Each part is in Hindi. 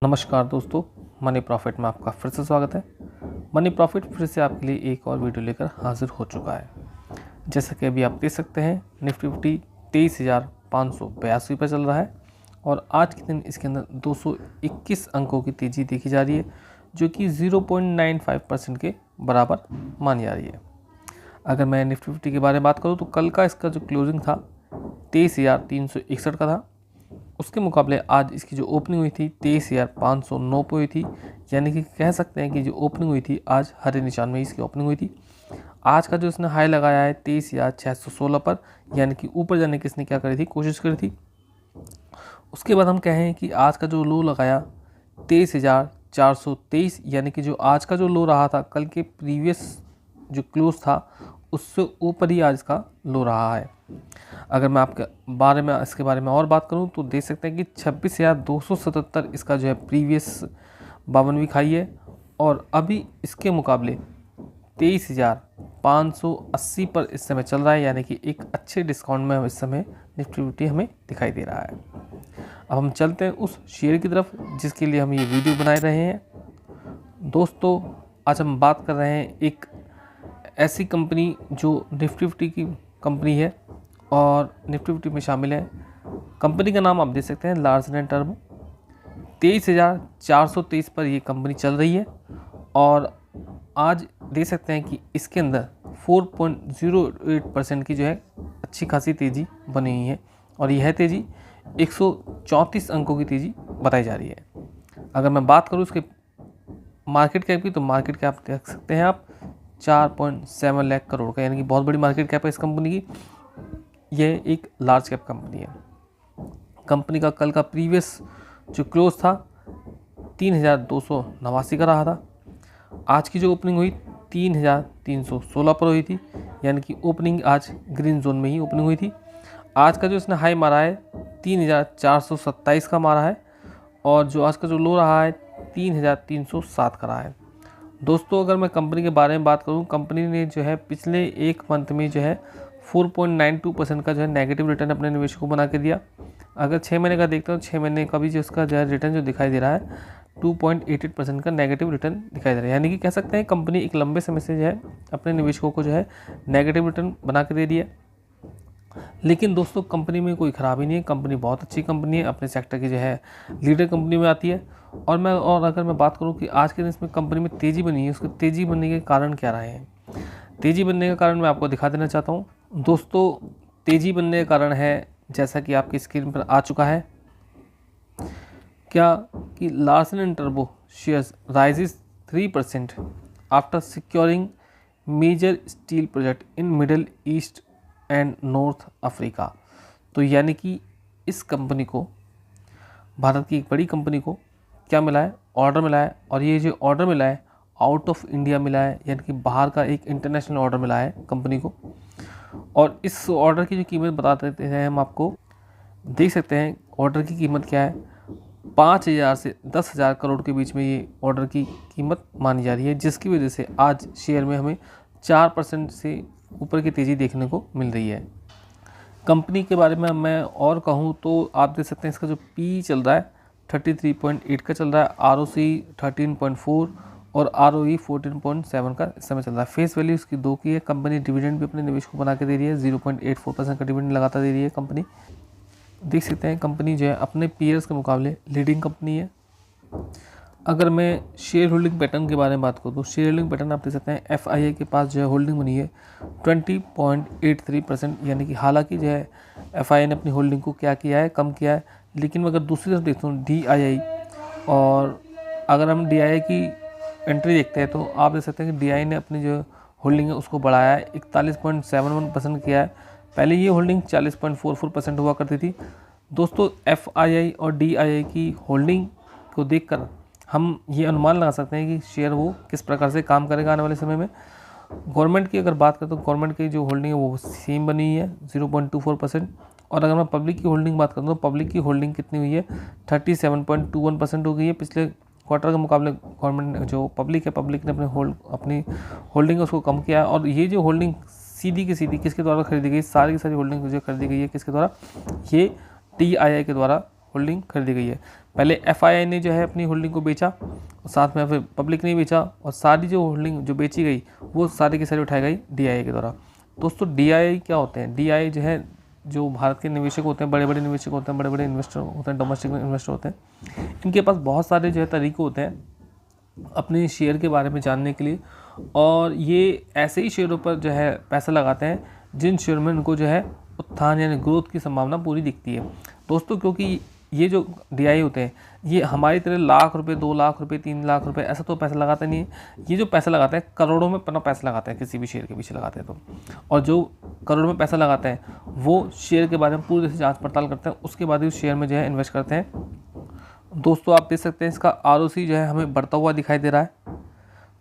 नमस्कार दोस्तों, मनी प्रॉफिट में आपका फिर से स्वागत है। मनी प्रॉफिट फिर से आपके लिए एक और वीडियो लेकर हाजिर हो चुका है। जैसा कि अभी आप देख सकते हैं, निफ्टी 23,582 पे चल रहा है और आज के दिन इसके अंदर 221 अंकों की तेज़ी देखी जा रही है, जो कि 0.95% के बराबर मानी जा रही है। अगर मैं निफ्टी 50 के बारे में बात करूँ तो कल का इसका जो क्लोजिंग था 23,361 का था। उसके मुकाबले आज इसकी जो ओपनिंग हुई थी 23,509 पे हुई थी, यानी कि कह सकते हैं कि जो ओपनिंग हुई थी आज हरे निशान में इसकी ओपनिंग हुई थी। आज का जो इसने हाई लगाया है 23,616 पर, यानी कि ऊपर जाने की इसने क्या करी थी, कोशिश करी थी। उसके बाद हम कहें कि आज का जो लो लगाया 23,423, यानी कि जो आज का जो लो रहा था कल के प्रीवियस जो क्लोज था उससे ऊपर ही आज का लो रहा है। अगर मैं इसके बारे में और बात करूं तो देख सकते हैं कि 26,277 इसका जो है प्रीवियस 52वीं खाई है और अभी इसके मुकाबले 23,580 पर इस समय चल रहा है, यानी कि एक अच्छे डिस्काउंट में इस समय निफ्टी 50 हमें दिखाई दे रहा है। अब हम चलते हैं उस शेयर की तरफ जिसके लिए हम ये वीडियो बनाए रहे हैं। दोस्तों, आज हम बात कर रहे हैं एक ऐसी कंपनी जो निफ्टी 50 की कंपनी है और निफ्टी 50 में शामिल है। कंपनी का नाम आप देख सकते हैं लार्सन एंड टर्बो। 23,423 पर ये कंपनी चल रही है और आज देख सकते हैं कि इसके अंदर 4.08% की जो है अच्छी खासी तेज़ी बनी हुई है और यह तेज़ी 134 अंकों की तेज़ी बताई जा रही है। अगर मैं बात करूँ इसके मार्केट कैप की तो मार्केट कैप देख सकते हैं आप 4.7 लाख करोड़ का, यानी कि बहुत बड़ी मार्केट कैप है इस कंपनी की। यह एक लार्ज कैप कंपनी है। कंपनी का कल का प्रीवियस जो क्लोज था 3,289 का रहा था। आज की जो ओपनिंग हुई 3,316 पर हुई थी, यानी कि ओपनिंग आज ग्रीन जोन में ही ओपनिंग हुई थी। आज का जो इसने हाई मारा है 3,427 का मारा है और जो आज का जो लो रहा है 3,307 का रहा है। दोस्तों, अगर मैं कंपनी के बारे में बात करूं, कंपनी ने जो है पिछले एक मंथ में जो है 4.92% का जो है नेगेटिव रिटर्न अपने निवेशकों को बना के दिया। अगर 6 महीने का देखते हो, 6 महीने का भी जो इसका जो है रिटर्न जो दिखाई दे रहा है 2.88% का नेगेटिव रिटर्न दिखाई दे रहा है, यानी कि कह सकते हैं कंपनी एक लंबे समय से जो है अपने निवेशकों को जो है नेगेटिव रिटर्न बना के दे रही है। लेकिन दोस्तों, कंपनी में कोई ख़राबी नहीं है। कंपनी बहुत अच्छी कंपनी है, अपने सेक्टर की जो है लीडर कंपनी में आती है। और अगर मैं बात करूं कि आज के दिन इसमें कंपनी में तेज़ी बनी है, उसके तेज़ी बनने के कारण क्या रहे हैं। तेज़ी बनने का कारण मैं आपको दिखा देना चाहता हूं। दोस्तों, तेज़ी बनने का कारण है जैसा कि आपकी स्क्रीन पर आ चुका है क्या कि लार्सन एंड टर्बो shares rises 3% after securing major steel project in Middle East and North Africa. तो यानी कि इस कंपनी को, भारत की एक बड़ी कंपनी को क्या मिला है, ऑर्डर मिला है और ये जो ऑर्डर मिला है आउट ऑफ इंडिया मिला है, यानी कि बाहर का एक इंटरनेशनल ऑर्डर मिला है कंपनी को। और इस ऑर्डर की जो कीमत बता देते हैं हम आपको, देख सकते हैं ऑर्डर की कीमत क्या है। 5,000 से 10,000 करोड़ के बीच में ये ऑर्डर की कीमत मानी जा रही है, जिसकी वजह से आज शेयर में हमें 4% से ऊपर की तेज़ी देखने को मिल रही है। कंपनी के बारे में मैं और कहूँ तो आप देख सकते हैं इसका जो पी चल रहा है 33.8 का चल रहा है, ROC 13.4 और ROE 14.7 का इस समय चल रहा है। फेस वैल्यू इसकी 2 की है। कंपनी डिविडेंड भी अपने निवेश को बना के दे रही है, 0.84% का डिविडेंड लगातार दे रही है कंपनी। देख सकते हैं कंपनी जो है अपने पीयर्स के मुकाबले लीडिंग कंपनी है। अगर मैं शेयर होल्डिंग पैटर्न के बारे में बात करूँ तो शेयर होल्डिंग पैटर्न आप देख सकते हैं FII के पास जो है होल्डिंग बनी है 20.83%, यानी कि हालांकि जो है FII ने अपनी होल्डिंग को क्या किया है, कम किया है। लेकिन अगर दूसरी तरफ देखता हूँ DII, और अगर हम DII की एंट्री देखते हैं तो आप देख सकते हैं कि DII ने अपनी जो होल्डिंग है उसको बढ़ाया है, 41.71% किया है। पहले ये होल्डिंग 40.44% हुआ करती थी। दोस्तों, FII और DII की होल्डिंग को देखकर हम ये अनुमान लगा सकते हैं कि शेयर वो किस प्रकार से काम करेगा आने वाले समय में। गवर्नमेंट की अगर बात करें तो गवर्नमेंट की जो होल्डिंग है वो सेम बनी हुई है 0.24%। और अगर मैं पब्लिक की होल्डिंग बात करूँ तो पब्लिक की होल्डिंग कितनी हुई है 37.21% हो गई है। पिछले क्वार्टर के मुकाबले गवर्नमेंट जो पब्लिक है, पब्लिक ने अपनी होल्डिंग है उसको कम किया है। और ये जो होल्डिंग सीधी की सीधी किसके द्वारा खरीदी गई, सारी की सारी होल्डिंग जो खरीदी गई है किसके द्वारा, ये DII के द्वारा होल्डिंग खरीदी गई है। पहले FII ने जो है अपनी होल्डिंग को बेचा, और साथ में फिर पब्लिक ने बेचा, और सारी जो होल्डिंग जो बेची गई वो सारी की सारी उठाई गई DII के द्वारा। दोस्तों DII क्या होते हैं? DII जो है, जो भारत के निवेशक होते हैं, बड़े बड़े निवेशक होते हैं, बड़े बड़े इन्वेस्टर होते हैं, डोमेस्टिक इन्वेस्टर होते हैं, इनके पास बहुत सारे जो है तरीके होते हैं अपने शेयर के बारे में जानने के लिए, और ये ऐसे ही शेयरों पर जो है पैसा लगाते हैं जिन शेयर में उनको जो है उत्थान यानी ग्रोथ की संभावना पूरी दिखती है। दोस्तों क्योंकि ये जो DII होते हैं ये हमारी तरह लाख रुपए, 2 लाख रुपए, 3 लाख रुपए ऐसा तो पैसा लगाते नहीं है। ये जो पैसा लगाते हैं करोड़ों में अपना पैसा लगाते हैं, किसी भी शेयर के पीछे लगाते हैं तो, और जो करोड़ों में पैसा लगाते हैं वो शेयर के बारे में पूरी तरह से जाँच पड़ताल करते हैं, उसके बाद ही उस शेयर में जो है इन्वेस्ट करते हैं। दोस्तों आप देख सकते हैं इसका ROC जो है हमें बढ़ता हुआ दिखाई दे रहा है।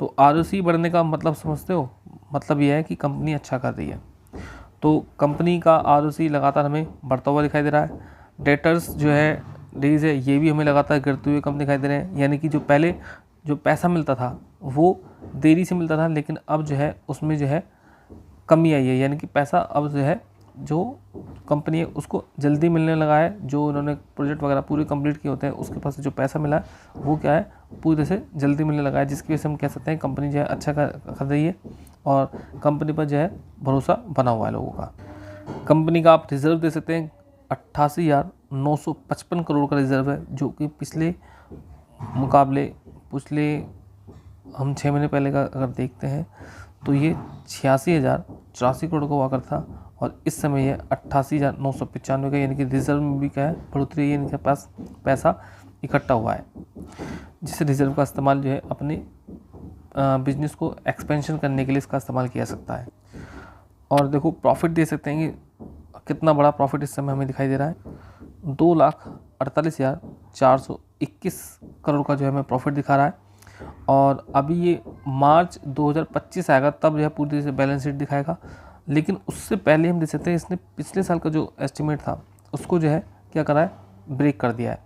तो ROC बढ़ने का मतलब समझते हो? मतलब ये है कि कंपनी अच्छा कर रही है। तो कंपनी का ROC लगातार हमें बढ़ता हुआ दिखाई दे रहा है। डेटर्स जो है डेज है ये भी हमें लगातार गिरते हुए कम दिखाई दे रहे हैं, यानी कि जो पहले जो पैसा मिलता था वो देरी से मिलता था, लेकिन अब जो है उसमें जो है कमी आई है, यानी कि पैसा अब जो है जो कंपनी है उसको जल्दी मिलने लगा है। जो उन्होंने प्रोजेक्ट वगैरह पूरे कंप्लीट किए होते हैं उसके पास जो पैसा मिला है वो क्या है पूरी तरह से जल्दी मिलने लगा है, जिसकी वजह से हम कह सकते हैं कंपनी जो है अच्छा कर रही है और कंपनी पर जो है भरोसा बना हुआ है लोगों का। कंपनी का आप रिजर्व दे सकते हैं 88,955 करोड़ का रिजर्व है, जो कि पिछले मुकाबले पिछले हम 6 महीने पहले का अगर देखते हैं तो ये 86,084 करोड़ का हुआ करता था, और इस समय ये 88,995 का, यानी कि रिजर्व में भी क्या है बढ़ोतरी है, इनके पास पैसा इकट्ठा हुआ है, जिस रिजर्व का इस्तेमाल जो है अपने बिजनेस को एक्सपेंशन करने के लिए इसका इस्तेमाल किया सकता है। और देखो प्रॉफिट दे सकते हैं कि कितना बड़ा प्रॉफिट इस समय हमें दिखाई दे रहा है, 2,48,421 करोड़ का जो है हमें प्रॉफिट दिखा रहा है। और अभी ये मार्च 2025 आएगा तब जो है पूरी तरह से बैलेंस शीट दिखाएगा, लेकिन उससे पहले हम देख सकते हैं इसने पिछले साल का जो एस्टिमेट था उसको जो है क्या करा है ब्रेक कर दिया है।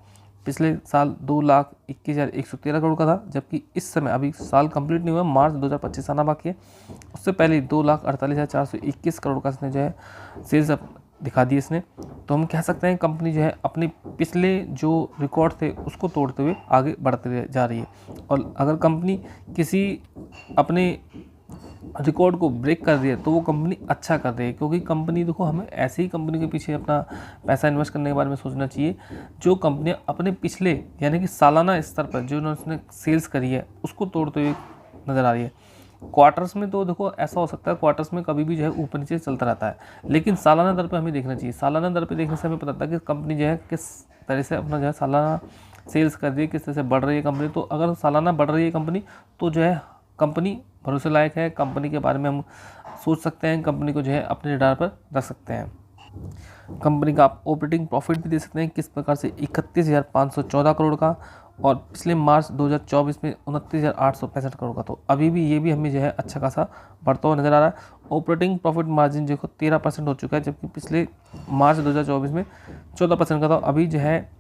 पिछले साल 2,21,113 करोड़ का था, जबकि इस समय अभी साल कंप्लीट नहीं हुआ, मार्च 2025 आना बाकी है, उससे पहले 2,48,421 करोड़ का इसने जो है सेल्स दिखा दी इसने। तो हम कह सकते हैं कंपनी जो है अपने पिछले जो रिकॉर्ड थे उसको तोड़ते हुए आगे बढ़ते जा रही है, और अगर कंपनी किसी अपने रिकॉर्ड को ब्रेक कर रही है तो वो कंपनी अच्छा कर रही है, क्योंकि कंपनी देखो हमें ऐसे ही कंपनी के पीछे अपना पैसा इन्वेस्ट करने के बारे में सोचना चाहिए जो कंपनियां अपने पिछले यानी कि सालाना स्तर पर जो उन्होंने सेल्स करी है उसको तोड़ते हुए नज़र आ रही है। क्वार्टर्स में तो देखो ऐसा हो सकता है, क्वार्टर्स में कभी भी जो है ऊपर नीचे चलता रहता है, लेकिन सालाना दर पे हमें देखना चाहिए। सालाना दर पे देखने से हमें पता था कि कंपनी जो है किस तरह से अपना जो है सालाना सेल्स कर रही है, किस तरह से बढ़ रही है कंपनी। तो अगर सालाना बढ़ रही है कंपनी तो जो है कंपनी भरोसे लायक है, कंपनी के बारे में हम सोच सकते हैं, कंपनी को जो है अपने रडार पर रख सकते हैं। कंपनी का आप ऑपरेटिंग प्रॉफिट भी दे सकते हैं किस प्रकार से 31,514 करोड़ का, और पिछले मार्च 2024 में 29,865 करोड़ का। तो अभी भी ये भी हमें जो है अच्छा खासा बढ़ता हुआ नज़र आ रहा है। ऑपरेटिंग प्रॉफिट मार्जिन जो 13% हो चुका है, जबकि पिछले मार्च 2024 में 14% का था। अभी जो है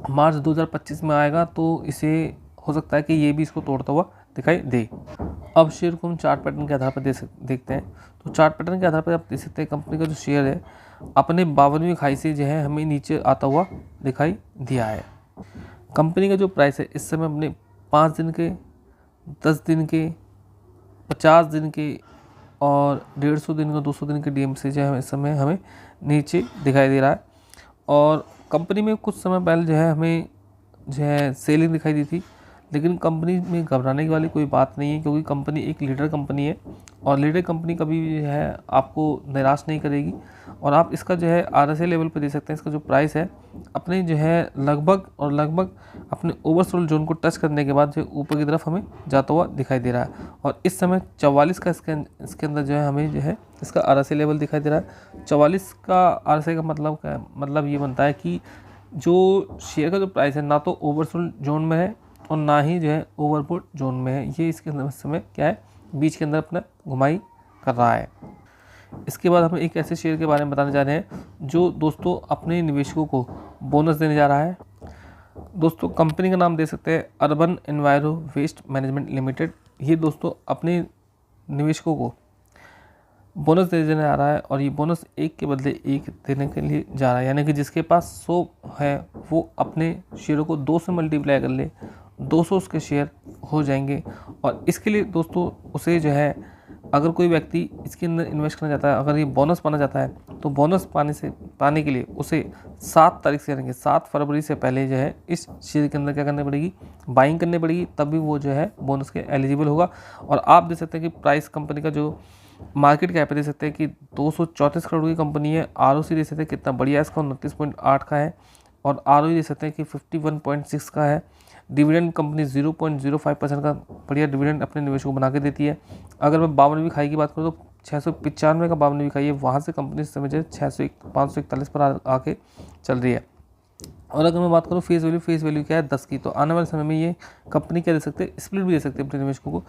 मार्च 2025 में आएगा तो इसे हो सकता है कि ये भी इसको तोड़ता हुआ दिखाई दे। अब शेयर को हम चार्ट पैटर्न के आधार पर देखते हैं। तो चार्ट पैटर्न के आधार पर आप देख सकते हैं कंपनी का जो शेयर है अपने 52वीं खाई से जो है हमें नीचे आता हुआ दिखाई दिया है। कंपनी का जो प्राइस है इस समय अपने 5 दिन के, 10 दिन के, 50 दिन के और 150 दिन का, 200 दिन के DM से जो है इस समय हमें नीचे दिखाई दे रहा है। और कंपनी में कुछ समय पहले जो है हमें जो है सेलिंग दिखाई दी थी, लेकिन कंपनी में घबराने वाली कोई बात नहीं है, क्योंकि कंपनी एक लीडर कंपनी है और लीडर कंपनी कभी भी जो है आपको निराश नहीं करेगी। और आप इसका जो है RSI लेवल पर दे सकते हैं। इसका जो प्राइस है अपने जो है लगभग अपने ओवरसोल्ड जोन को टच करने के बाद जो ऊपर की तरफ हमें जाता हुआ दिखाई दे रहा है, और इस समय 44 का इसके अंदर जो है हमें जो है इसका RSI लेवल दिखाई दे रहा है। 44 का RSI का मतलब क्या है? मतलब ये बनता है कि जो शेयर का जो प्राइस है ना तो ओवरसोल्ड जोन में है और ना ही जो है ओवरबॉट जोन में है, ये इसके अंदर समय क्या है बीच के अंदर अपना घुमाई कर रहा है। इसके बाद हम एक ऐसे शेयर के बारे में बताने जा रहे हैं जो दोस्तों अपने निवेशकों को बोनस देने जा रहा है। दोस्तों कंपनी का नाम दे सकते हैं urban enviro waste management limited. ये दोस्तों अपने निवेशकों को बोनस देने आ रहा है और ये बोनस 1 के बदले 1 देने के लिए जा रहा है, यानी कि जिसके पास 100 है वो अपने शेयरों को 2 से मल्टीप्लाई कर ले, 200 उसके शेयर हो जाएंगे। और इसके लिए दोस्तों उसे जो है, अगर कोई व्यक्ति इसके अंदर इन्वेस्ट करना चाहता है, अगर ये बोनस पाना चाहता है, तो बोनस पाने के लिए उसे 7 तारीख से, यानी कि 7 फरवरी से पहले जो है इस शेयर के अंदर क्या करनी पड़ेगी, बाइंग करनी पड़ेगी, तब भी वो जो है बोनस के एलिजिबल होगा। और आप देख सकते हैं कि प्राइस कंपनी का जो मार्केट कैप दे सकते हैं कि 234 करोड़ की कंपनी है। आरओसी दे सकते हैं कितना बढ़िया है इसका, 29.8 का है। और आरओई दे सकते हैं कि 51.6 का है। डिविडेंड कंपनी 0.05% का बढ़िया डिविडेंड अपने निवेशकों को बना के देती है। अगर मैं 52वीं खाई की बात करूँ तो 695 का 52वीं खाई है, वहाँ से कंपनी इस समय 541 पर आके चल रही है। और अगर मैं बात करूँ फेस वैल्यू क्या है 10 की, तो आने वाले समय में ये कंपनी क्या दे सकते हैं, स्प्लिट भी दे सकते हैं अपने निवेशकों को।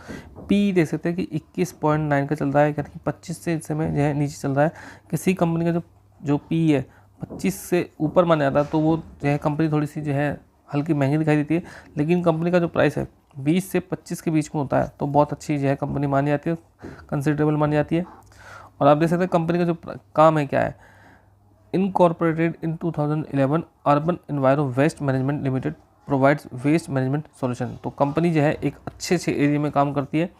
पी दे सकते हैं कि 21.9 का चल रहा है, यानी कि 25 से इस समय जो है नीचे चल रहा है। किसी कंपनी का जो पी है 25 से ऊपर माना जाता है तो वो जो है कंपनी थोड़ी सी जो है हल्की महंगी दिखाई देती है, लेकिन कंपनी का जो प्राइस है 20 से 25 के बीच में होता है तो बहुत अच्छी जो है कंपनी मानी जाती है, कंसिडरेबल मानी जाती है। और आप देख सकते हैं कंपनी का जो काम है क्या है, incorporated in 2011 urban enviro waste management limited provides waste management solution. तो कंपनी जो है एक अच्छे एरिया में काम करती है,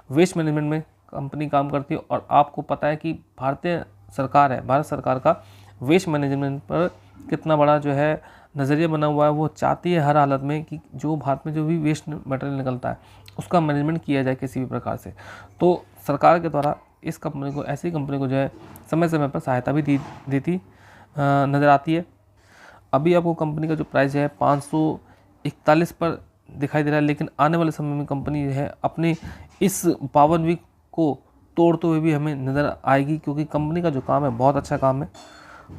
वेस्ट मैनेजमेंट में कंपनी काम करती है। और आपको पता है कि भारत सरकार का वेस्ट मैनेजमेंट पर कितना बड़ा जो है नज़रिया बना हुआ है। वो चाहती है हर हालत में कि जो भारत में जो भी वेस्ट मटेरियल निकलता है उसका मैनेजमेंट किया जाए किसी भी प्रकार से। तो सरकार के द्वारा इस कंपनी को, ऐसी कंपनी को जो है समय समय पर सहायता भी देती नज़र आती है। अभी आपको कंपनी का जो प्राइस है 541 पर दिखाई दे रहा है, लेकिन आने वाले समय में कंपनी जो है अपने इस 52वीं को तोड़ते हुए भी हमें नज़र आएगी, क्योंकि कंपनी का जो काम है बहुत अच्छा काम है।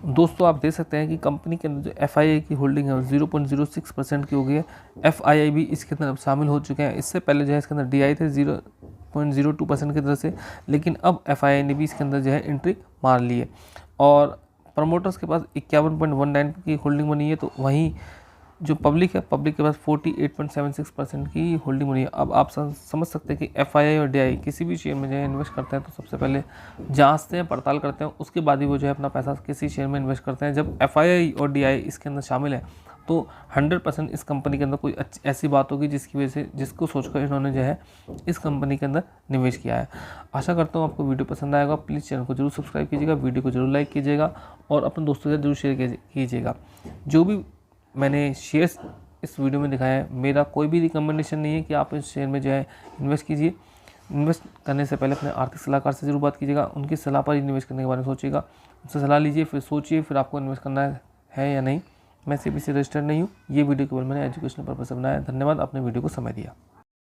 दोस्तों आप देख सकते हैं कि कंपनी के अंदर जो FII की होल्डिंग है 0.06% की हो गई है। FII भी इसके अंदर अब शामिल हो चुके हैं। इससे पहले जो है इसके अंदर DI थे 0.02% की तरह से, लेकिन अब FII ने भी इसके अंदर जो है एंट्री मार ली है। और प्रमोटर्स के पास 51.19 की होल्डिंग बनी है, तो वहीं जो पब्लिक के पास 48.76% की होल्डिंग बनी है। अब आप समझ सकते हैं कि FII और DI किसी भी शेयर में जो है इन्वेस्ट करते हैं तो सबसे पहले जांचते हैं, पड़ताल करते हैं, उसके बाद ही वो जो है अपना पैसा किसी शेयर में इन्वेस्ट करते हैं। जब FII और DI इसके अंदर शामिल है तो 100% इस कंपनी के अंदर कोई ऐसी बात होगी जिसकी वजह से, जिसको सोचकर इन्होंने जो है इस कंपनी के अंदर निवेश किया है। आशा करता हूँ आपको वीडियो पसंद आएगा। प्लीज़ चैनल को जरूर सब्सक्राइब कीजिएगा, वीडियो को जरूर लाइक कीजिएगा और अपने दोस्तों के साथ जरूर शेयर कीजिएगा। जो भी मैंने शेयर्स इस वीडियो में दिखाया है, मेरा कोई भी रिकमेंडेशन नहीं है कि आप इस शेयर में जो है इन्वेस्ट कीजिए। इन्वेस्ट करने से पहले अपने आर्थिक सलाहकार से जरूर बात कीजिएगा, उनकी सलाह पर ही निवेश करने के बारे में सोचिएगा। उनसे सलाह लीजिए, फिर सोचिए, फिर आपको इन्वेस्ट करना है या नहीं। मैं CBC रजिस्टर्ड नहीं हूँ। ये वीडियो केवल मैंने एजुकेशनल पर्पज से बनाया है। धन्यवाद, आपने वीडियो को समय दिया।